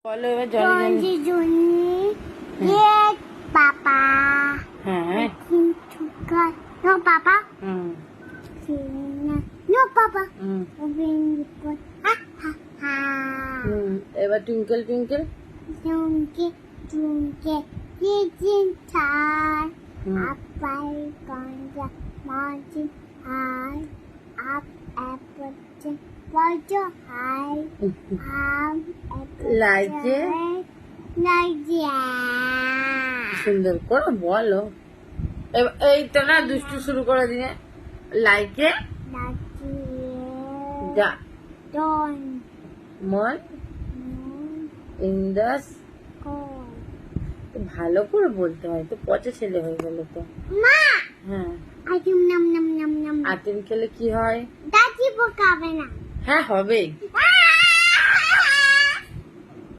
বলো এবার Johnny Johnny ये पापा হ্যাঁ no papa হুম no papa হুম ha ha ha হুম এবার twinkle twinkle Tunke tunke kitchen star hmm up by ganja mountain high up apple tree was your high Like it? like সুন্দর করে বলো এই তো না দুষ্টু শুরু করে দিয়ে লাইকে যা Don't মন ইন দ্য ভালো করে বলতে হয় তো পচা ছেলে হয়ে গেল তো মা হ্যাঁ আইটেম নাম নাম নাম নাম আতিম খেলে কি হয় দাদি বোকাবে না হ্যাঁ হবে আ